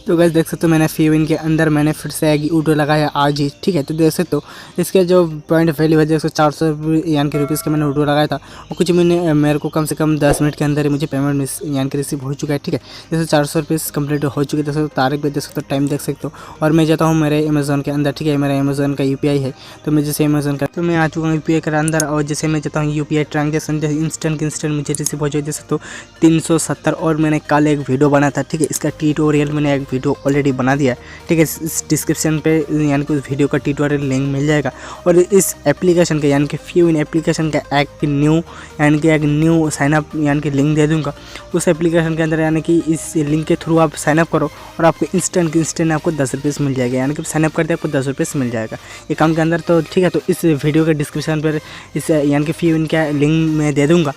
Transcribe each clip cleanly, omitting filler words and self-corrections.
तो गाइस देख सकते हो मैंने फीविन के अंदर मैंने फिर से एक वीडियो लगाया आज ही, ठीक है। तो देख सकते हो इसके जो पॉइंट वैल्यू है, देख सकते 400 यानी कि रुपीज़ का मैंने वीडियो लगाया था और कुछ महीने मेरे को कम से कम 10 मिनट के अंदर ही मुझे पेमेंट यानी कि रिसीव हो चुका है, ठीक है। जैसे 400 रुपीज़ कंप्लीट हो चुके, देख सकते हो तारीख भी देख सकते हो, टाइम देख सकते हो। और मैं जाता हूँ मेरे अमेज़न के अंदर, ठीक है। मेरा अमेज़न का UPI है, तो मैं जैसे अमेज़न का तो मैं आ चुका हूँ UPI के अंदर। और जैसे मैं जाता हूँ UPI ट्रांजेक्शन इंस्टेंट मुझे रिसीव हो जाए, देख सकते हो 370। और मैंने कल एक वीडियो बना था, ठीक है। इसका ट्यूटोरियल मैंने एक वीडियो ऑलरेडी बना दिया है, ठीक है। इस डिस्क्रिप्शन पे यानी कि उस वीडियो का ट्यूटोरियल लिंक मिल जाएगा। और इस एप्लीकेशन का यानी कि फ्यूविन एप्लीकेशन का एक न्यू साइनअप यानी कि लिंक दे दूंगा उस एप्लीकेशन के अंदर, यानी कि इस लिंक के थ्रू आप साइनअप करो और आपको इंस्टेंट आपको 10 रुपीज़ मिल जाएगा, यानी कि साइनअप करते आपको 10 रुपीज़ मिल जाएगा अकाउंट के अंदर, तो ठीक है। तो इस वीडियो के डिस्क्रिप्शन पर इस यानी कि फ्यूविन का लिंक मैं दे दूँगा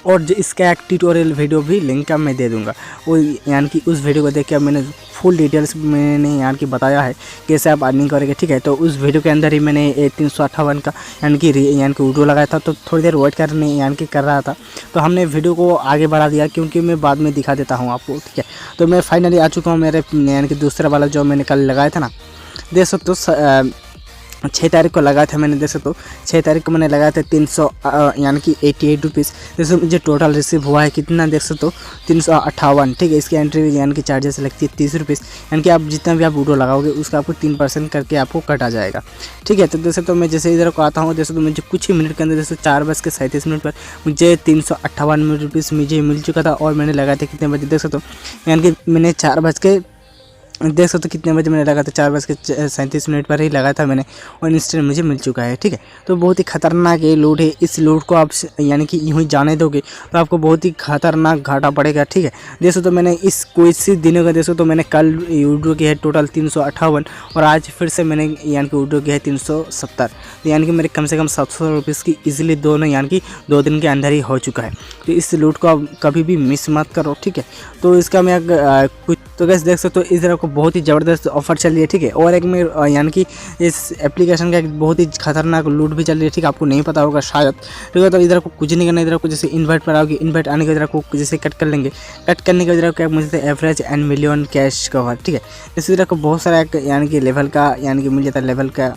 और जो इसका एक ट्यूटोरियल वीडियो भी लिंक का मैं दे दूंगा। वो यानी कि उस वीडियो को देख के मैंने फुल डिटेल्स मैंने यानी कि बताया है कैसे आप अर्निंग करेंगे, ठीक है। तो उस वीडियो के अंदर ही मैंने 358 का यानी कि वीडियो लगाया था, तो थोड़ी देर वेट करने यानी कि कर रहा था, तो हमने वीडियो को आगे बढ़ा दिया क्योंकि मैं बाद में दिखा देता हूँ आपको, ठीक है। तो मैं फाइनली आ चुका हूँ मेरे यानी कि दूसरा वाला जो मैंने कल लगाया था ना, देख सकते हो 6 तारीख को लगाया था मैंने, देख सकते हो 6 तारीख को मैंने लगाया था 300 यानी कि 88 रुपीज़। जैसे मुझे टोटल रिसीव हुआ है कितना, देख सकते हो 358, ठीक है। इसकी एंट्री यानी कि चार्जेस लगती है 30 रुपीज़, यानी कि आप जितना भी आप वीडियो लगाओगे उसका आपको 3% करके आपको कटा जाएगा, ठीक है। तो देख सकते हो मैं जैसे इधर को आता हूँ, देख सकते हो मुझे कुछ ही मिनट के अंदर जैसे 4:37 पर मुझे 358 रुपीज़ मुझे मिल चुका था। और मैंने लगाया था कितने बजे, देख सकते हो यानी कि मैंने 4 देख सकते हो कितने बजे मैंने लगा था, 4:37 पर ही लगाया था मैंने और इंस्टेंट मुझे मिल चुका है, ठीक है। तो बहुत ही खतरनाक ये लूट है। इस लूट को आप यानी कि यूँ ही जाने दोगे तो आपको बहुत ही खतरनाक घाटा पड़ेगा, ठीक है। देख सकते हो मैंने इस कुछ ही दिनों का देख सकते हो मैंने कल वीडियो की है टोटल 358 और आज फिर से मैंने यानी कि वीडियो की है 370, तो यानी कि मेरे कम से कम 700 रुपीज़ की ईजिली दोनों यानी कि 2 दिन के अंदर ही हो चुका है। तो इस लूट को आप कभी भी मिस मत करो, ठीक है। तो इसका मैं कुछ तो गैस देख सकते हो इस तरह को बहुत ही ज़बरदस्त ऑफर चल रही है, ठीक है। और एक में यानी कि इस एप्लीकेशन का एक बहुत ही खतरनाक लूट भी चल रही है, ठीक है। आपको नहीं पता होगा शायद, ठीक है। तो इधर को कुछ नहीं करना, इधर को जैसे इन्वाइट पर आओगे, इन्वाइट आने के इधर को जैसे कट कर लेंगे, कट करने के इधर क्या मुझे average and million cash cover, ठीक है। इसी तरह को बहुत सारा यानी कि लेवल का यानी कि मिल जाता है, लेवल का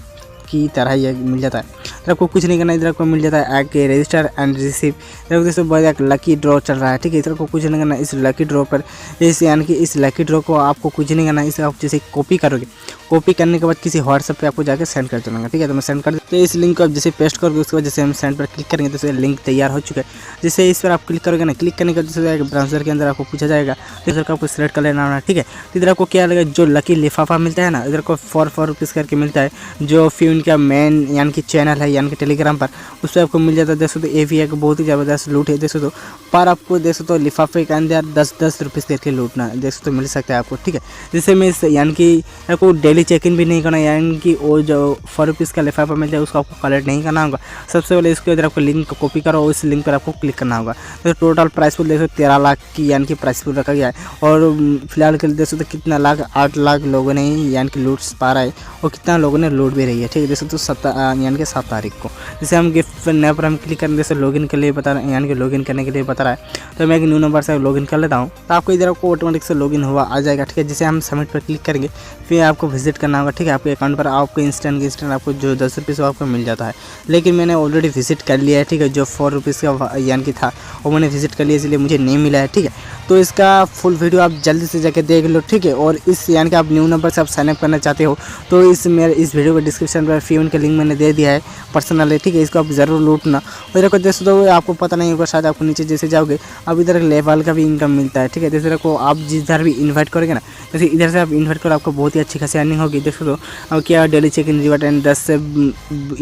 की तरह ही मिल जाता है। इधर आपको कुछ नहीं करना, इधर आपको मिल जाता है एक रजिस्टर एंड रिसीव। इधर जैसे बहुत एक लकी ड्रॉ चल रहा है, ठीक है। इधर को कुछ नहीं करना, इस लकी ड्रॉ पर इस यानी कि इस लकी ड्रॉ को आपको कुछ नहीं करना, इसे आप जैसे कॉपी करोगे, कॉपी करने के बाद किसी व्हाट्सएप पे आपको जाकर सेंड कर देना, ठीक है। तो मैं सेंड कर तो इस लिंक को आप जैसे पेस्ट करोगे उसके बाद जैसे हम सेंड पर क्लिक करेंगे तो लिंक तैयार हो चुका है। जैसे इस पर आप क्लिक करोगे ना, क्लिक करने के बाद जैसे ब्राउज़र के अंदर आपको पूछा जाएगा, तो इधर को आपको सिलेक्ट कर लेना होना, ठीक है। तो इधर आपको क्या लगेगा, जो लकी लिफाफा मिलता है ना, इधर को 4 रुपीज़ करके मिलता है, जो फ्यूविन का मेन यानी कि चैनल है यानी कि टेलीग्राम पर, उस पर आपको मिल जाता है। देख सकते हो ये भी एक बहुत ही ज़बरदस्त लूट है, देख सकते हो। पर आपको देख सकते हो लिफाफे के अंदर 10 रुपीज़ करके लूटना देख सकते हो मिल सकता है आपको, ठीक है। जैसे मैं यानी कि आपको डेली चेक इन भी नहीं करना, यानी कि वो जो 4 रुपीज़ का लिफाफा मिलता है उसको आपको कलेक्ट नहीं करना होगा। सबसे पहले इसके इधर आपको लिंक को कॉपी करो, उस लिंक पर आपको क्लिक करना होगा। तो टोटल प्राइस पूल देख सकते 13 लाख की यानी कि प्राइस पूल रखा गया है। और फिलहाल के लिए देख सकते कितना लाख 8 लाख लोगों ने यानी कि लूट पा रहा है और कितना लोगों ने लूट भी रही है, ठीक है। देख सकते 7 तारीख को जैसे हम गिफ्ट नए पर हम क्लिक करेंगे, जैसे लॉगिन के लिए बता रहा है, यानी कि लॉगिन करने के लिए बता रहा है। तो मैं एक न्यू नंबर से लॉगिन कर लेता हूँ, तो आपको इधर आपको ऑटोमेटिक से लॉगिन हुआ आ जाएगा, ठीक है। जैसे हम सबमिट पर क्लिक करेंगे फिर आपको विजिट करना होगा, ठीक है। आपके अकाउंट पर आपको इंस्टेंट आपको जो 10 रुपीज़ आपको मिल जाता है, लेकिन मैंने ऑलरेडी विजिट कर लिया है, ठीक है। जो 4 रुपीज़ का यानी कि था वो मैंने विजिट कर लिया, इसलिए मुझे नहीं मिला है, ठीक है। तो इसका फुल वीडियो आप जल्दी से जाके देख लो, ठीक है। और इस यानी कि आप न्यू नंबर से आप साइनअप करना चाहते हो तो इस वीडियो के डिस्क्रिप्शन पर फ्यूविन का लिंक मैंने दे दिया है पर्सनली, ठीक है। इसको आप ज़रूर लूटना। और इधर को देख सकते हो आपको पता नहीं होगा शायद, आपको नीचे जैसे जाओगे अब इधर लेवल का भी इनकम मिलता है, ठीक है। जैसे को आप जिधर भी इन्वाइट करोगे ना, जैसे इधर से आप इन्वाइट करो आपको बहुत ही अच्छी खासी अर्निंग होगी, देख सकते हो। अब क्या daily check in reward and 10 से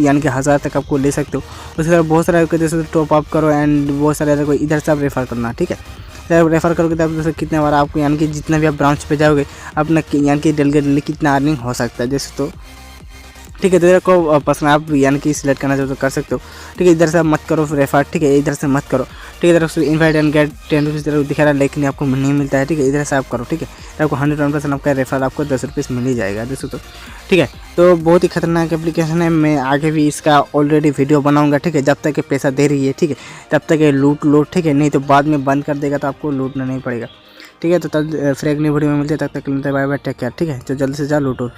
यानी कि 1000 तक आपको ले सकते हो। उसके बाद बहुत सारे जैसे टॉप अप करो एंड बहुत सारे इधर से आप रेफर करना, ठीक है। जब रेफ़र करोगे तब जैसे कितने बार आपको यानी कि जितना भी आप ब्रांच पे जाओगे अपना यानी कि डेली कितना अर्निंग हो सकता है, जैसे तो ठीक है। तो इधर को पर्सन आप यानी कि सिलेक्ट करना चाहो तो कर सकते हो, ठीक है। इधर से आप मत करो रेफर, ठीक है। इधर से मत करो, ठीक है। इधर से इन्वाइट एंड गेट 10 रुपीज़ दिखा रहा है लेकिन आपको नहीं मिलता है, ठीक है। इधर से आप करो, ठीक है। आपको 101% आपका रेफर आपको 10 रुपीज़ मिल ही जाएगा, दोस्तों तो ठीक है। तो बहुत ही खतरनाक एप्लीकेशन है, मैं आगे भी इसका ऑलरेडी वीडियो बनाऊंगा, ठीक है। जब तक ये पैसा दे रही है, ठीक है, तब तक ये लूट, ठीक है। नहीं तो बाद में बंद कर देगा तो आपको लूटना नहीं पड़ेगा, ठीक है। तो तब फिर एक नई वीडियो में मिलते हैं, तब तक के लिए बाय बाय, टेक केयर, ठीक है। तो जल्दी से जा लूटो।